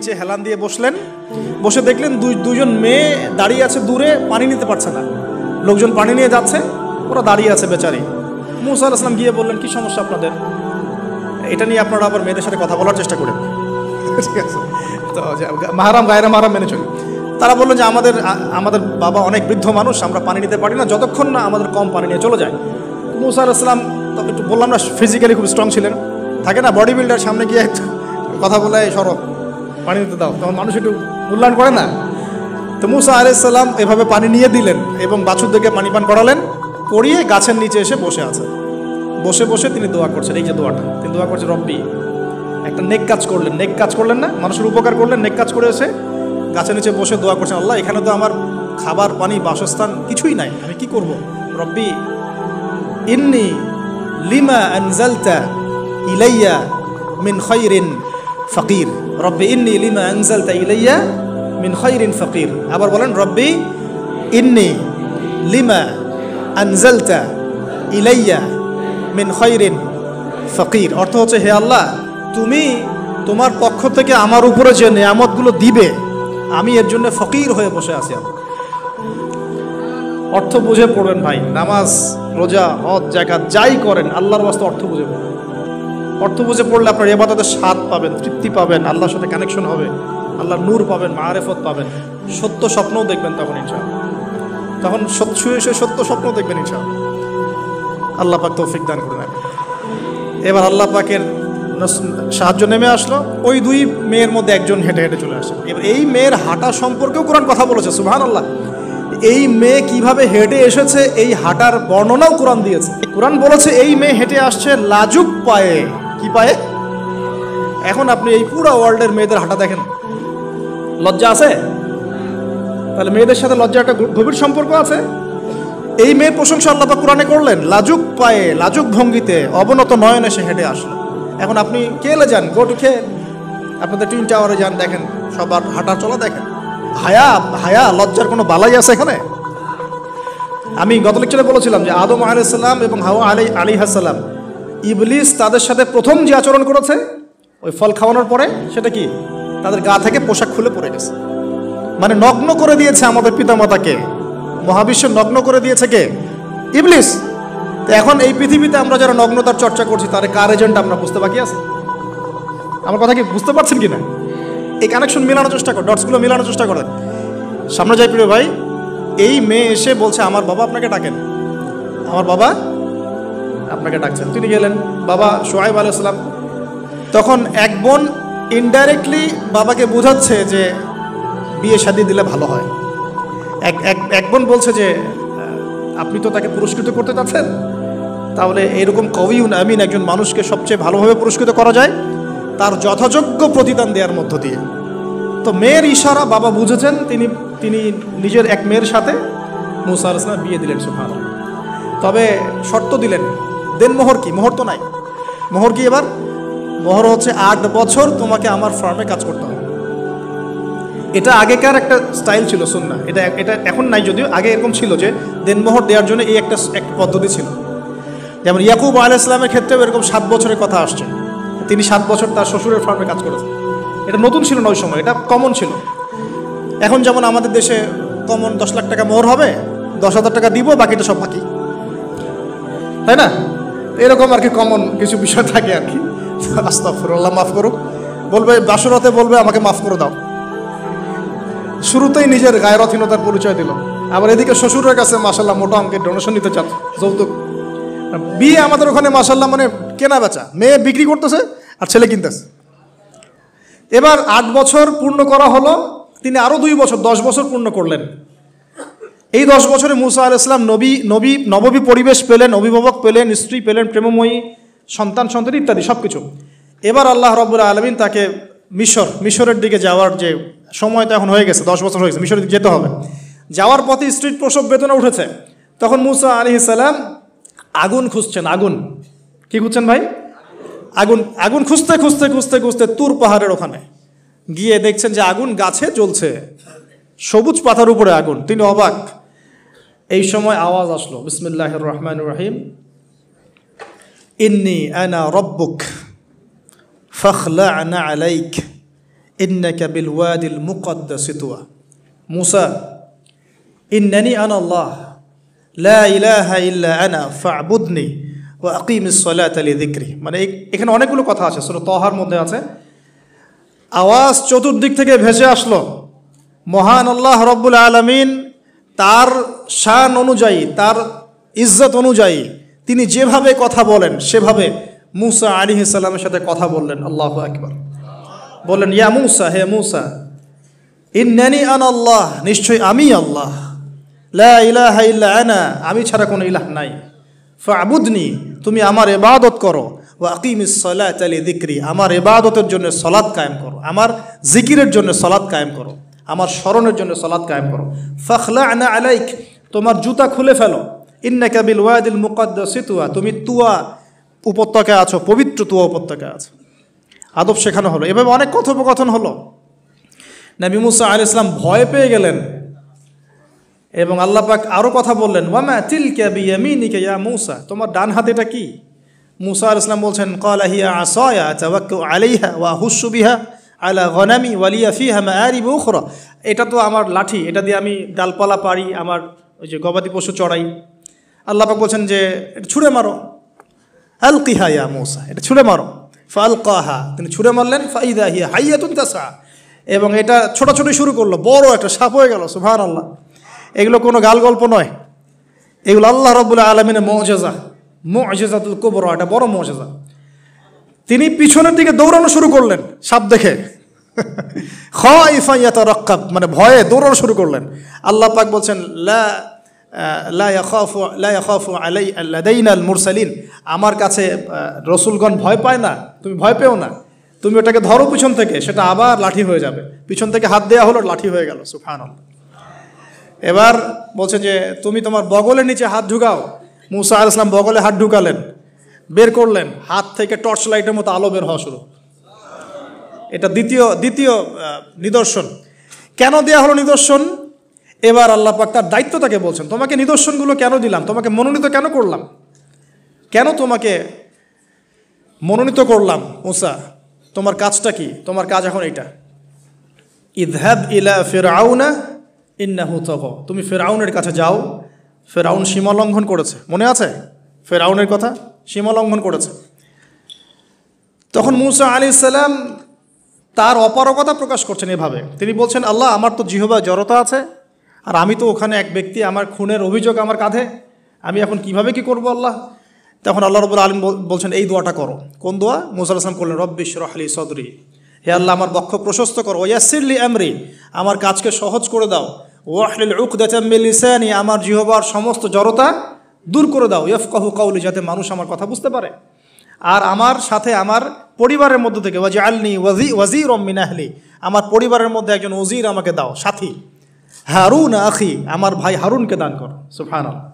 নিচে হেলান দিয়ে বসলেন, বসে দেখলেন দুজন মেয়ে দাঁড়িয়ে আছে দূরে, পানি নিতে পারছে না, লোকজন পানি নিয়ে যাচ্ছে, ওরা দাঁড়িয়ে আছে বেচারি। মুসা আলাইহিস সালাম গিয়ে বললেন, কি সমস্যা আপনাদের? এটা নিয়ে আপনারা আবার মেয়েদের সাথে কথা বলার চেষ্টা করেন, ঠিক আছে? তো মাহারাম গায়রা মাহারাম মেনে চলি। তারা বললো যে আমাদের বাবা অনেক বৃদ্ধ মানুষ, আমরা পানি নিতে পারি না যতক্ষণ না আমাদের কম পানি নিয়ে চলে যায়। মুসা আলাইহিস সালাম তো একটু বললাম না, ফিজিক্যালি খুব স্ট্রং ছিলেন, থাকে না বডি বিল্ডার, সামনে গিয়ে কথা বলে সরব পানি দিতে দাও, তখন মানুষ একটু মূল্যায়ন করে না। তো মুসা আলাইহিস সালাম এভাবে পানি নিয়ে দিলেন এবং বাছুরদেরকে পানি পান করালেন, করিয়ে গাছের নিচে এসে বসে আছেন। বসে বসে তিনি দোয়া করছেন, এই যে দোয়াটা তিনি দোয়া করছেন, রব্বি, একটা নেক কাজ করলেন, নেক কাজ করলেন না, মানুষের উপকার করলেন, নেক কাজ করে এসে গাছের নিচে বসে দোয়া করছেন, আল্লাহ এখানে তো আমার খাবার পানি বাসস্থান কিছুই নাই, আমি কি করব? রব্বি ইন্নি লিমা আনজালতা ইলাইয়া মিন খায়রিন ফাকির, রব্বি ইন্নি লিমা আনজালতা ইলাইয়া মিন খায়রিন ফাকির। আবার বলেন, রব্বি ইন্নি লিমা আনজালতা ইলাইয়া মিন খায়রিন ফাকির। অর্থ হচ্ছে, হে আল্লাহ, তুমি তোমার পক্ষ থেকে আমার উপরে যে নিয়ামতগুলো দিবে, আমি এর জন্য ফকির হয়ে বসে আছি। অর্থ বুঝে পড়বেন ভাই, নামাজ রোজা হজ যাকাত যাই করেন আল্লাহর ওয়াস্তে অর্থ বুঝে পড়বেন। অর্থ বুঝে পড়লে আপনার ইবাদতের স্বাদ পাবেন, তৃপ্তি পাবেন, আল্লাহর সাথে কানেকশন হবে, আল্লাহর নূর পাবেন, মাআরিফত পাবেন, সত্য স্বপ্নও দেখবেন তখন ইনশাআল্লাহ। তখন শুয়ে শুয়ে সত্য স্বপ্ন দেখবেন ইনশাআল্লাহ। আল্লাহ পাক তৌফিক দান করুন। এবার আল্লাহ পাকের সাহায্য নেমে আসলো, ওই দুই মেয়ের মধ্যে একজন হেঁটে হেঁটে চলে আসে। এবার এই মেয়ের হাঁটা সম্পর্কেও কোরআন কথা বলেছে, সুবহানাল্লাহ। এই মেয়ে কিভাবে হেঁটে এসেছে এই হাঁটার বর্ণনাও কোরআন দিয়েছে। কোরআন বলেছে এই মেয়ে হেঁটে আসছে লাজুক পায়ে। কি পায়ে? এখন আপনি এই পুরো ওয়ার্ল্ডের মেয়েদের হাঁটা দেখেন, লজ্জা আছে? তাহলে মেয়েদের সাথে লজ্জা একটা গভীর সম্পর্ক আছে। এই মেয়ের প্রশংসা আল্লাহ পাক কোরআনে করলেন, লাজুক পায়ে, লাজুক ভঙ্গিতে, অবনত নয়নে সে হেঁটে আসলো। এখন আপনি কেলে যান, গো টু খেল, আপনাদের টুইন টাওয়ারে যান, দেখেন সবার হাঁটা চলা দেখেন। হায়া লজ্জার কোনো বালাই আছে এখানে? আমি গত লেকচারে বলেছিলাম যে আদম আলাইহিস সালাম এবং হাওয়া আলাইহিস সালাম, ইবলিস তাদের সাথে প্রথম যে আচরণ করেছে ওই ফল খাওয়ানোর পরে, সেটা কি? তাদের গা থেকে পোশাক খুলে পড়ে গেছে, মানে নগ্ন করে দিয়েছে আমাদের পিতামাতাকে। মহাবিশ্ব নগ্ন করে দিয়েছে কে? ইবলিস। তো এখন এই পৃথিবীতে আমরা যারা নগ্নতার চর্চা করছি, তার কার এজেন্ট আমরা বুঝতে বাকি আছে? আমার কথা কি বুঝতে পারছেন কিনা? এই কানেকশন মেলানোর চেষ্টা করেন, ডটসগুলো মেলানোর চেষ্টা করেন। সামনে যাই প্রিয় ভাই, এই মেয়ে এসে বলছে, আমার বাবা আপনাকে ডাকেন, আমার বাবা আপনাকে ডাকছেন। তিনি গেলেন, বাবা শুআয়ব আলাইহিস সালাম। তখন এক বোন ইনডাইরেক্টলি বাবাকে বোঝাচ্ছে যে বিয়ে শাদী দিলে ভালো হয়। এক বোন বলছে যে আপনি তো তাকে পুরস্কৃত করতে চাচ্ছেন, তাহলে এরকম কওয়িউন আমিন একজন মানুষকে সবচেয়ে ভালোভাবে পুরস্কৃত করা যায় তার যথাযোগ্য প্রতিদান দেওয়ার মধ্য দিয়ে। তো মেয়ের ইশারা বাবা বুঝেছেন, তিনি নিজের এক মেয়ের সাথে মুসা আলাইহিস সালাম বিয়ে দিলেন, সুবহানাল্লাহ। তবে শর্ত দিলেন, দেন মোহর কি? মোহর তো নাই। মোহর কি এবার? মোহর হচ্ছে 8 বছর তোমাকে আমার ফার্মে কাজ করতে হবে। এটা আগেকার একটা স্টাইল ছিল, সুন্নাহ। এটা এখন নাই যদিও, আগে এরকম ছিল যে দেনমোহর দেওয়ার জন্য এই একটা পদ্ধতি ছিল। যেমন ইয়াকুব আলাইহিস সালামের ক্ষেত্রেও এরকম 7 বছরের কথা আসছে, তিনি 7 বছর তার শ্বশুরের ফার্মে কাজ করেছেন। এটা নতুন ছিল না ওই সময়, এটা কমন ছিল। এখন যেমন আমাদের দেশে কমন 10 লাখ টাকা মোহর হবে, 10,000 টাকা দিব, বাকিটা সব বাকি, তাই না? এরকম আর কি কমন কিছু বিষয় থাকে আর কি। আস্তাগফিরুল্লাহ, মাফ করুক। বলবে বাসরাতে, বলবে আমাকে মাফ করে দাও। শুরুতেই নিজের গায়রথহীনতার পরিচয় দিল। আবার এদিকে শ্বশুরের কাছে মাশাআল্লাহ মোটা অঙ্কের ডোনেশন নিতে চাচ্ছে, যৌতুক। বিয়ে আমাদের ওখানে মাশাআল্লাহ মানে কেনা বেচা, মেয়ে বিক্রি করতেছে আর ছেলে কিনতেছে। এবার 8 বছর পূর্ণ করা হলো, তিনি আরো 2 বছর 10 বছর পূর্ণ করলেন। এই 10 বছরে মুসা আলাইহিস সালাম নববী পরিবেশ পেলেন, অভিভাবক পেলেন, স্ত্রী পেলেন, প্রেমময়ী সন্তান ইত্যাদি সবকিছু। এবার আল্লাহ রাব্বুল আলামিন তাকে মিশরের দিকে যাওয়ার যে সময় তো এখন হয়ে গেছে, 10 বছর হয়ে গেছে, মিশরের দিকে যেতে হবে। যাওয়ার পথে স্ত্রীর প্রসব বেদনা উঠেছে। তখন মুসা আলাইহিস সালাম আগুন খুঁজছেন। আগুন কি খুঁজছেন ভাই? আগুন খুঁজতে তুর পাহাড়ের ওখানে গিয়ে দেখছেন যে আগুন গাছে জ্বলছে, সবুজ পাতার উপরে আগুন। তিনি অবাক। এই সময় আওয়াজ আসলো, বিসমিল্লাহির রহমানির রহিম, ইন্নী আনা রব্বুক ফাখলা'না আলাইক ইন্নাকা বিল ওয়াদিল মুকদ্দাসি তুয়া। মুসা, ইন্নানি আনা আল্লাহ লা ইলাহা ইল্লা আনা ফা'বুদনি ওয়া আকিমিস সালাতা লিযিকরি। মানে এখানে অনেকগুলো কথা আছে, সূরা তাহার মধ্যে আছে। আওয়াজ চতুর্দিক থেকে ভেসে আসলো, মহান আল্লাহ রব্বুল আলামিন তার শান অনুযায়ী, তার ইজ্জত অনুযায়ী তিনি যেভাবে কথা বলেন সেভাবে মুসা আলাইহিস সালামের সাথে কথা বললেন। আল্লাহু আকবার। বললেন, ইয়া মুসা, হে মুসা, ইন্নানি আনা আল্লাহ, নিশ্চয় আমি আল্লাহ, লা ইলাহা ইল্লা আনা, আমি ছাড়া কোনো ইলাহ নাই, ফা'বুদনি, তুমি আমার ইবাদত করো, ওয়া আকিমিস সালাতা লিযিকরি, আমার ইবাদতের জন্য সালাত কায়েম করো, আমার জিকিরের জন্য সালাত কায়েম করো, আমার স্মরণের জন্য সালাত কায়েম করো। ফাখলা'না আলাইক, তোমার জুতা খুলে ফেলো, ইন্নাকা বিল ওয়াদিল মুকদ্দাসি তুয়া, তুমি তুয়া উপত্যকায় আছো, পবিত্র তুয়া উপত্যকায় আছো। আদব শেখানো হলো, এভাবে অনেক কথোপকথন হলো। নবী মুসা আলাইহিস সালাম ভয় পেয়ে গেলেন এবং আল্লাহ পাক আরও কথা বললেন, ওয়ামা তিলকা বিয়ামিনিকা ইয়া মুসা, তোমার ডান হাতে এটা কি? মুসা আলাইহিস সালাম বলছেন, ক্বালা হিয়া আসায়া আতাওয়াক্কাউ আলাইহা ওয়া আহুশু বিহা আলা গনামি ওয়া লিয়া ফিহা মাআরিব উখরা, এটা তো আমার লাঠি, এটা দিয়ে আমি ডালপালা পারি, আমার ওই যে গবাদি পশু চড়াই। আল্লাহ পাক বলছেন যে এটা ছুঁড়ে মারো, আলকিহা ইয়া মুসা, এটা ছুঁড়ে মারো। ফালকাহা, তিনি ছুঁড়ে মারলেন, ফাইদা হিয়া হাইয়াতুন তাসা, এবং এটা ছোটাছুটি শুরু করলো, বড় একটা সাপ হয়ে গেল। সুবহানাল্লাহ। এগুলো কোনো গাল গল্প নয়, এগুলো আল্লাহ রাব্বুল আলামিনের মুজিজা, মুজিজাতুল কুবরা, এটা বড় মুজিজা। তিনি পিছনের দিকে দৌড়ানো শুরু করলেন সাপ দেখে, খাইফা ইয়াতারাক্কাব, মানে ভয়ে দৌড়ানো শুরু করলেন। আল্লাহ পাক বলছেন, লা ইয়াখাফু লাদাইনাল মুরসালিন, আমার কাছে রসুলগণ ভয় পায় না, তুমি ভয় পেও না, তুমি ওটাকে ধরো পিছন থেকে, সেটা আবার লাঠি হয়ে যাবে। পিছন থেকে হাত দেওয়া হলো, লাঠি হয়ে গেল। সুবহানাল্লাহ। এবার বলছে যে তুমি তোমার বগলের নিচে হাত ঢুকাও। মুসা আলাইহিস সালাম বগলে হাত ঢুকালেন, বের করলেন, হাত থেকে টর্চ লাইটের মতো আলো বের হওয়া শুরু। এটা দ্বিতীয় নিদর্শন। কেন দেয়া হলো নিদর্শন? এবার আল্লাহ পাক তার দায়িত্বটাকে বলছেন, তোমাকে নিদর্শনগুলো কেন দিলাম, তোমাকে মনোনীত কেন করলাম, কেন তোমাকে মনোনীত করলাম মুসা, তোমার কাজটা কি? তোমার কাজ এখন এটা, ইযহাব ইলা ফিরআউনা ইন্নাহু তাগা, তুমি ফিরআউনের কাছে যাও। ফিরআউন সীমা লঙ্ঘন করেছে, মনে আছে ফিরআউনের কথা? সীমা লঙ্ঘন করেছে। তখন মুসা আলাইহিস সালাম তার অপারগতা প্রকাশ করছেন এভাবে, তিনি বলছেন, আল্লাহ, আমার তো জিহ্বায় জড়তা আছে, আর আমি তো ওখানে এক ব্যক্তি, আমার খুনের অভিযোগ আমার কাঁধে, আমি এখন কিভাবে কি করব আল্লাহ? তখন আল্লাহ রাব্বুল আলামিন বলছেন, এই দোয়াটা করো। কোন দোয়া? মুসা আলাইহিস সালাম করলেন, রব্বি ইশরাহ লি সাদরি, হে আল্লাহ, আমার বক্ষ প্রশস্ত করো, ওয়াসসির লি আমরি, আমার কাজকে সহজ করে দাও, ওয়াহলিল উকদাতাম মিন লিসানি, আমার জিহ্বার সমস্ত জড়তা দূর করে দাও, ইয়াফকাহু কাওলি, যাতে মানুষ আমার কথা বুঝতে পারে। আর আমার সাথে আমার পরিবারের মধ্য থেকে ওয়াজআলনি ওয়াজিরাম মিন আহলি, আমার পরিবারের মধ্যে একজন ওজির আমাকে দাও, সাথী। হারুন আখি, আমার ভাই হারুনকে দান করো। সুবহানাল্লাহ।